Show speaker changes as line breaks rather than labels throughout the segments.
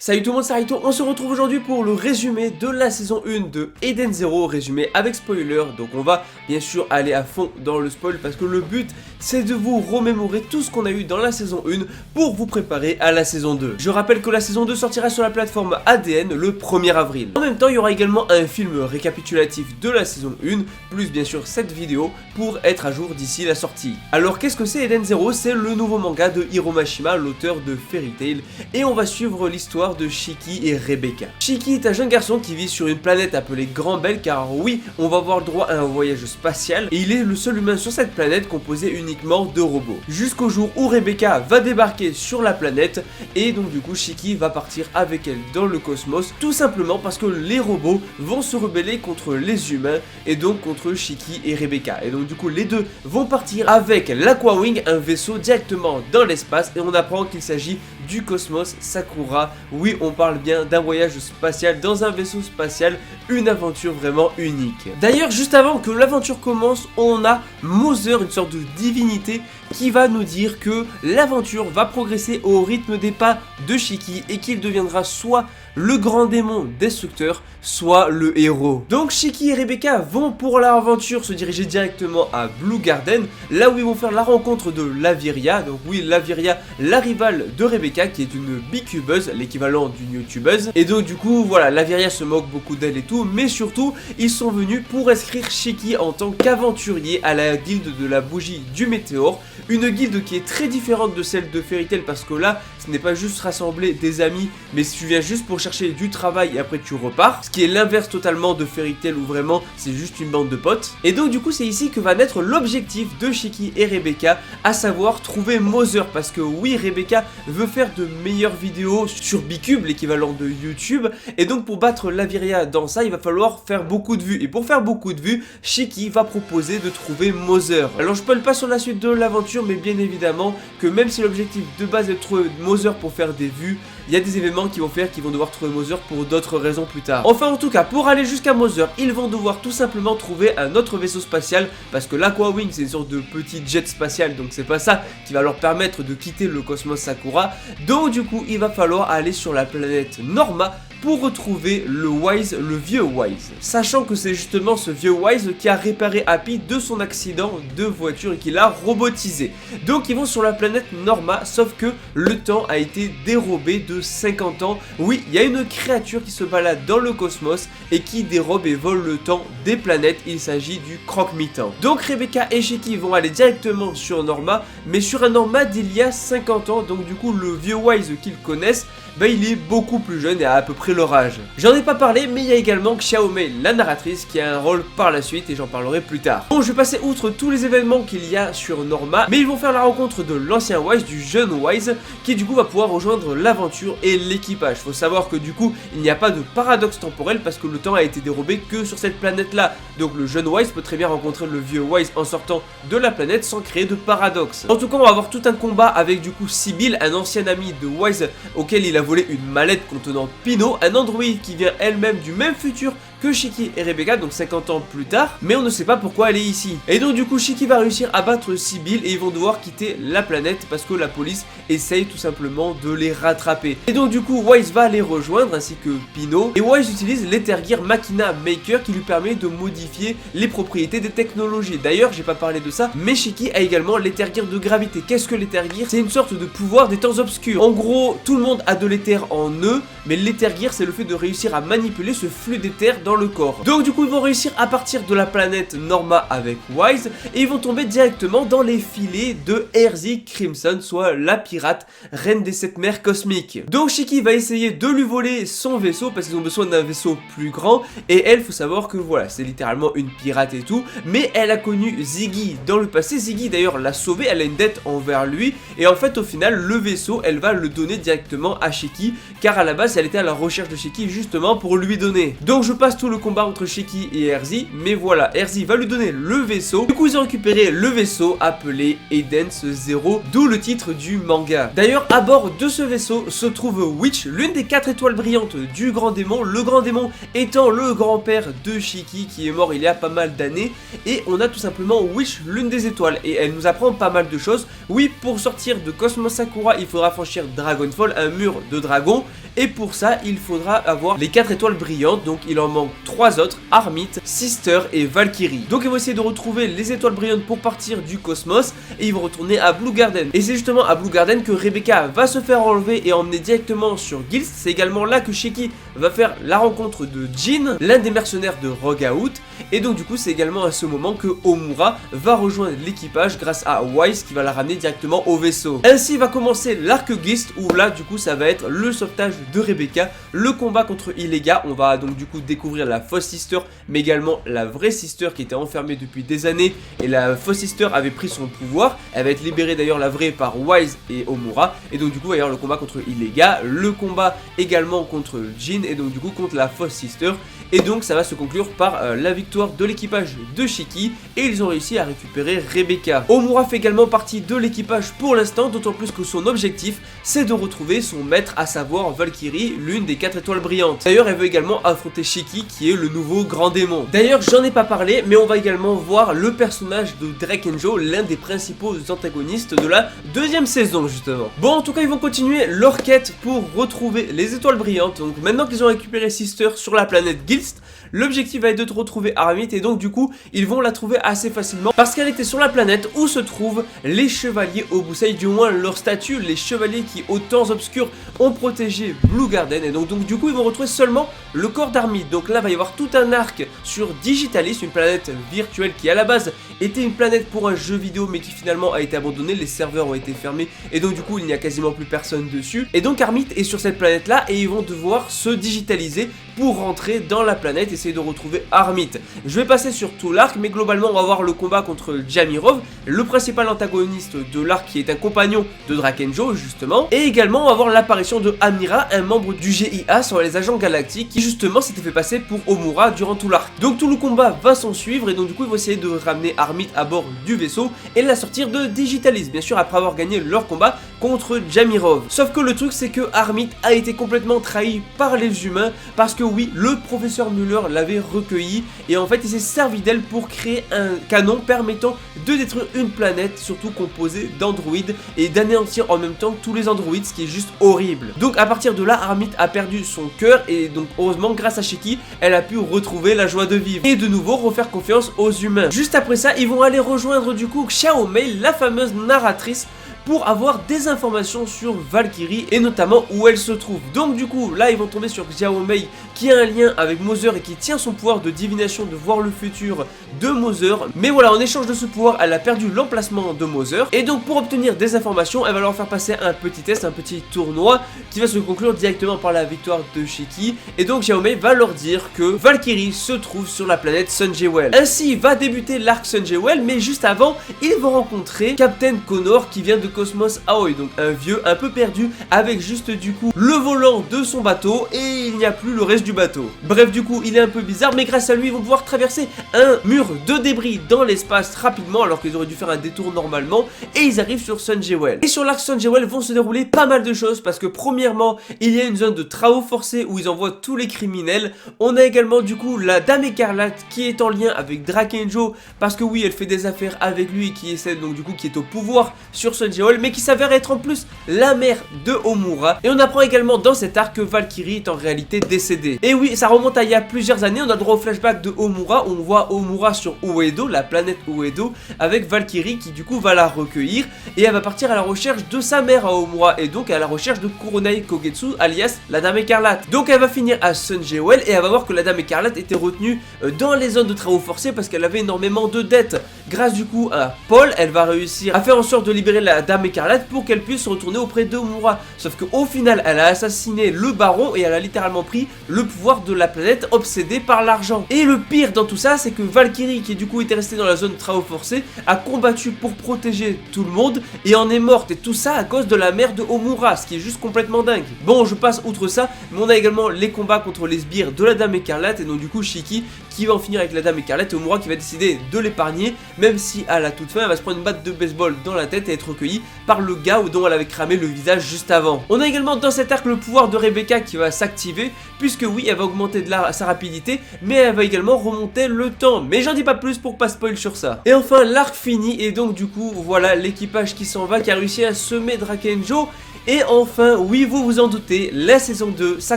Salut tout le monde, c'est Raito, on se retrouve aujourd'hui pour le résumé de la saison 1 de Eden Zero, résumé avec spoiler, donc on va bien sûr aller à fond dans le spoil parce que le but c'est de vous remémorer tout ce qu'on a eu dans la saison 1 pour vous préparer à la saison 2. Je rappelle que la saison 2 sortira sur la plateforme ADN le 1er avril. En même temps, il y aura également un film récapitulatif de la saison 1, plus bien sûr cette vidéo pour être à jour d'ici la sortie. Alors qu'est-ce que c'est Eden Zero? C'est le nouveau manga de Hiro Mashima, l'auteur de Fairy Tail, et on va suivre l'histoire de Shiki et Rebecca. Shiki est un jeune garçon qui vit sur une planète appelée Grand Bell, car oui, on va avoir droit à un voyage spatial, et il est le seul humain sur cette planète composée uniquement de robots. Jusqu'au jour où Rebecca va débarquer sur la planète, et donc du coup Shiki va partir avec elle dans le cosmos, tout simplement parce que les robots vont se rebeller contre les humains, et donc contre Shiki et Rebecca. Et donc du coup les deux vont partir avec l'Aquawing, un vaisseau directement dans l'espace, et on apprend qu'il s'agit du Cosmos Sakura. Oui, on parle bien d'un voyage spatial dans un vaisseau spatial, une aventure vraiment unique. D'ailleurs, juste avant que l'aventure commence, on a Mother, une sorte de divinité, qui va nous dire que l'aventure va progresser au rythme des pas de Shiki et qu'il deviendra soit le grand démon destructeur, soit le héros. Donc Shiki et Rebecca vont pour leur aventure se diriger directement à Blue Garden, là où ils vont faire la rencontre de Laviria. Donc oui, Laviria, la rivale de Rebecca, qui est une bicubeuse, l'équivalent d'une youtubeuse. Et donc du coup, voilà, Laviria se moque beaucoup d'elle et tout, mais surtout, ils sont venus pour inscrire Shiki en tant qu'aventurier à la guilde de la bougie du météore. Une guilde qui est très différente de celle de Fairy Tail, parce que là, ce n'est pas juste rassembler des amis, mais tu viens juste pour chercher du travail et après tu repars. Ce qui est l'inverse totalement de Fairy Tail où vraiment c'est juste une bande de potes. Et donc du coup c'est ici que va naître l'objectif de Shiki et Rebecca, à savoir trouver Mother, parce que oui, Rebecca veut faire de meilleures vidéos sur Bicube, l'équivalent de YouTube, et donc pour battre Laviria dans ça, il va falloir faire beaucoup de vues. Et pour faire beaucoup de vues, Shiki va proposer de trouver Mother. Alors je spoil pas sur la suite de l'aventure, mais bien évidemment que même si l'objectif de base est de trouver Mother pour faire des vues, il y a des événements qui vont faire qu'ils vont devoir trouver Mother pour d'autres raisons plus tard. Enfin, en tout cas, pour aller jusqu'à Mother, ils vont devoir tout simplement trouver un autre vaisseau spatial, parce que l'Aquawing c'est une sorte de petit jet spatial, donc c'est pas ça qui va leur permettre de quitter le cosmos Sakura. Donc du coup, il va falloir aller sur la planète Norma pour retrouver le Wise, le vieux Wise. Sachant que c'est justement ce vieux Wise qui a réparé Happy de son accident de voiture et qui l'a robotisé. Donc ils vont sur la planète Norma, sauf que le temps a été dérobé de 50 ans. Oui, il y a une créature qui se balade dans le cosmos et qui dérobe et vole le temps des planètes. Il s'agit du croque-mitaine. Donc Rebecca et Shiki vont aller directement sur Norma, mais sur un Norma d'il y a 50 ans. Donc du coup le vieux Wise qu'ils connaissent, il est beaucoup plus jeune et à peu près leur âge. J'en ai pas parlé, mais il y a également Xiaomei, la narratrice, qui a un rôle par la suite et j'en parlerai plus tard. Bon, je vais passer outre tous les événements qu'il y a sur Norma, mais ils vont faire la rencontre de l'ancien Wise, du jeune Wise, qui du coup va pouvoir rejoindre l'aventure et l'équipage. Faut savoir que du coup, il n'y a pas de paradoxe temporel parce que le temps a été dérobé que sur cette planète-là. Donc le jeune Wise peut très bien rencontrer le vieux Wise en sortant de la planète sans créer de paradoxe. En tout cas, on va avoir tout un combat avec du coup Sibyl, un ancien ami de Wise auquel il a volé une mallette contenant Pino, un androïde qui vient elle-même du même futur que Shiki et Rebecca, donc 50 ans plus tard, mais on ne sait pas pourquoi elle est ici. Et donc du coup Shiki va réussir à battre Sibyl et ils vont devoir quitter la planète parce que la police essaye tout simplement de les rattraper. Et donc du coup Wise va les rejoindre ainsi que Pino, et Wise utilise l'Ethergear Machina Maker qui lui permet de modifier les propriétés des technologies. D'ailleurs j'ai pas parlé de ça, mais Shiki a également l'Ethergear de gravité. Qu'est-ce que l'Ethergear? C'est une sorte de pouvoir des temps obscurs. En gros, tout le monde a de l'éther en eux, mais l'Ethergear c'est le fait de réussir à manipuler ce flux d'éther dans le corps. Donc du coup ils vont réussir à partir de la planète Norma avec Wise et ils vont tomber directement dans les filets de Erzi Crimson, soit la pirate, reine des 7 mers cosmiques. Donc Shiki va essayer de lui voler son vaisseau parce qu'ils ont besoin d'un vaisseau plus grand, et elle, faut savoir que voilà, c'est littéralement une pirate et tout, mais elle a connu Ziggy dans le passé. Ziggy d'ailleurs l'a sauvée, elle a une dette envers lui, et en fait au final le vaisseau elle va le donner directement à Shiki, car à la base elle était à la recherche de Shiki justement pour lui donner. Donc je passe tout le combat entre Shiki et Erzi, mais voilà, Erzi va lui donner le vaisseau. Du coup ils ont récupéré le vaisseau appelé Eden Zero, d'où le titre du manga. D'ailleurs à bord de ce vaisseau se trouve Witch, l'une des 4 étoiles brillantes du grand démon, le grand démon étant le grand-père de Shiki qui est mort il y a pas mal d'années, et on a tout simplement Witch, l'une des étoiles, et elle nous apprend pas mal de choses. Oui, pour sortir de Cosmos Sakura il faudra franchir Dragonfall, un mur de dragon, et pour ça il faudra avoir les 4 étoiles brillantes, donc il en manque 3 autres, Armith, Sister et Valkyrie. Donc ils vont essayer de retrouver les étoiles brillantes pour partir du cosmos et ils vont retourner à Blue Garden. Et c'est justement à Blue Garden que Rebecca va se faire enlever et emmener directement sur Gilst. C'est également là que Shiki va faire la rencontre de Jin, l'un des mercenaires de Rogue Out. Et donc du coup c'est également à ce moment que Homura va rejoindre l'équipage grâce à Wise qui va la ramener directement au vaisseau. Ainsi va commencer l'arc Gilst où là du coup ça va être le sauvetage de Rebecca, le combat contre Illega. On va donc du coup découvrir la fausse Sister mais également la vraie Sister qui était enfermée depuis des années et la fausse Sister avait pris son pouvoir. Elle va être libérée d'ailleurs la vraie par Wise et Homura et donc du coup il va y avoir le combat contre Illega, le combat également contre Jin et donc du coup contre la fausse Sister. Et donc ça va se conclure par la victoire de l'équipage de Shiki et ils ont réussi à récupérer Rebecca. Homura fait également partie de l'équipage pour l'instant, d'autant plus que son objectif c'est de retrouver son maître, à savoir Valkyrie, l'une des 4 étoiles brillantes. D'ailleurs elle veut également affronter Shiki qui est le nouveau grand démon. D'ailleurs j'en ai pas parlé mais on va également voir le personnage de Drake and Joe, l'un des principaux antagonistes de la deuxième saison justement. Bon en tout cas ils vont continuer leur quête pour retrouver les étoiles brillantes. Donc maintenant qu'ils ont récupéré Sister sur la planète Gilst, l'objectif va être de retrouver Armith et donc du coup ils vont la trouver assez facilement parce qu'elle était sur la planète où se trouvent les chevaliers Obusei, du moins leur statut, les chevaliers qui au temps obscur ont protégé Blue Garden. Et donc du coup ils vont retrouver seulement le corps d'Armith. Donc là va y avoir tout un arc sur Digitalis, une planète virtuelle qui à la base était une planète pour un jeu vidéo mais qui finalement a été abandonnée, les serveurs ont été fermés et donc du coup il n'y a quasiment plus personne dessus. Et donc Armith est sur cette planète là et ils vont devoir se digitaliser pour rentrer dans la planète, essayer de retrouver Armith. Je vais passer sur tout l'arc mais globalement on va voir le combat contre Jamirov, le principal antagoniste de l'arc qui est un compagnon de Drake and Joe justement. Et également on va voir l'apparition de Amira, un membre du GIA sur les agents galactiques qui justement s'était fait passer pour Homura durant tout l'arc. Donc tout le combat va s'en suivre et donc du coup ils vont essayer de ramener Armith à bord du vaisseau et la sortir de Digitalis, bien sûr après avoir gagné leur combat contre Jamirov. Sauf que le truc c'est que Armith a été complètement trahi par les humains parce que oui, le professeur Muller l'avait recueilli et en fait il s'est servi d'elle pour créer un canon permettant de détruire une planète, surtout composée d'androïdes, et d'anéantir en même temps tous les androïdes, ce qui est juste horrible. Donc à partir de là Armith a perdu son cœur et donc heureusement grâce à Shiki elle a pu retrouver la joie de vivre et de nouveau refaire confiance aux humains. Juste après ça ils vont aller rejoindre du coup Xiao Mei, la fameuse narratrice, pour avoir des informations sur Valkyrie et notamment où elle se trouve. Donc du coup là ils vont tomber sur Xiao Mei qui a un lien avec Mother et qui tient son pouvoir de divination de voir le futur de Mother. Mais voilà, en échange de ce pouvoir elle a perdu l'emplacement de Mother et donc pour obtenir des informations elle va leur faire passer un petit test, un petit tournoi qui va se conclure directement par la victoire de Shiki. Et donc Xiao Mei va leur dire que Valkyrie se trouve sur la planète Sunjewel. Ainsi va débuter l'arc Sunjewel, mais juste avant ils vont rencontrer Captain Connor qui vient de Cosmos Aoi, donc un vieux un peu perdu avec juste du coup le volant de son bateau et il n'y a plus le reste du bateau. Bref du coup il est un peu bizarre mais grâce à lui ils vont pouvoir traverser un mur de débris dans l'espace rapidement alors qu'ils auraient dû faire un détour normalement et ils arrivent sur Sunjewel. Et sur l'arc Sunjewel vont se dérouler pas mal de choses parce que premièrement il y a une zone de travaux forcés où ils envoient tous les criminels. On a également du coup la Dame Écarlate qui est en lien avec Drake and Joe parce que oui elle fait des affaires avec lui et qui essaie donc du coup qui est au pouvoir sur Sunjewel mais qui s'avère être en plus la mère de Homura. Et on apprend également dans cet arc que Valkyrie est en réalité décédée. Et oui, ça remonte à il y a plusieurs années, on a le droit au flashback de Homura où on voit Homura sur Uedo, la planète Uedo, avec Valkyrie qui du coup va la recueillir et elle va partir à la recherche de sa mère à Homura et donc à la recherche de Kuronai Kogetsu alias la Dame Écarlate. Donc elle va finir à Sunjewel et elle va voir que la Dame Écarlate était retenue dans les zones de travaux forcés parce qu'elle avait énormément de dettes. Grâce du coup à Paul, elle va réussir à faire en sorte de libérer la Dame Écarlate pour qu'elle puisse retourner auprès de Homura. Sauf qu'au final elle a assassiné le baron et elle a littéralement pris le pouvoir de la planète obsédée par l'argent. Et le pire dans tout ça c'est que Valkyrie qui du coup était restée dans la zone de travaux forcés a combattu pour protéger tout le monde et en est morte, et tout ça à cause de la mère de Homura, ce qui est juste complètement dingue. Bon je passe outre ça mais on a également les combats contre les sbires de la Dame Écarlate et donc du coup Shiki qui va en finir avec la Dame Écarlate et Homura qui va décider de l'épargner même si à la toute fin elle va se prendre une batte de baseball dans la tête et être recueillie par le gars dont elle avait cramé le visage juste avant. On a également dans cet arc le pouvoir de Rebecca qui va s'activer puisque oui elle va augmenter sa rapidité mais elle va également remonter le temps, mais j'en dis pas plus pour pas spoil sur ça. Et enfin l'arc fini et donc du coup voilà l'équipage qui s'en va, qui a réussi à semer Drake and Joe. Et enfin, oui, vous vous en doutez, la saison 2, ça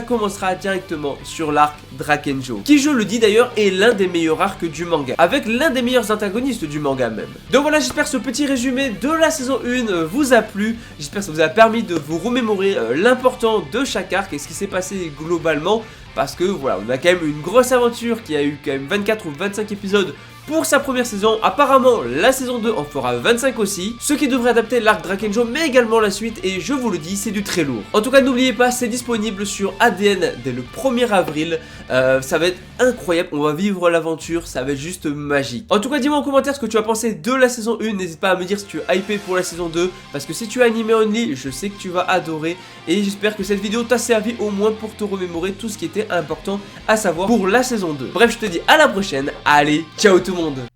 commencera directement sur l'arc Drakenjo, qui, je le dis d'ailleurs, est l'un des meilleurs arcs du manga, avec l'un des meilleurs antagonistes du manga même. Donc voilà, j'espère que ce petit résumé de la saison 1 vous a plu, j'espère que ça vous a permis de vous remémorer l'important de chaque arc et ce qui s'est passé globalement, parce que voilà, on a quand même une grosse aventure qui a eu quand même 24 ou 25 épisodes pour sa première saison. Apparemment la saison 2 en fera 25 aussi, ce qui devrait adapter l'arc Drakenjo mais également la suite, et je vous le dis, c'est du très lourd. En tout cas, n'oubliez pas, c'est disponible sur ADN dès le 1er avril, ça va être incroyable, on va vivre l'aventure, ça va être juste magique. En tout cas, dis-moi en commentaire ce que tu as pensé de la saison 1, n'hésite pas à me dire si tu es hypé pour la saison 2, parce que si tu es animé only, je sais que tu vas adorer, et j'espère que cette vidéo t'a servi au moins pour te remémorer tout ce qui était important à savoir pour la saison 2. Bref, je te dis à la prochaine, allez, ciao tout le monde.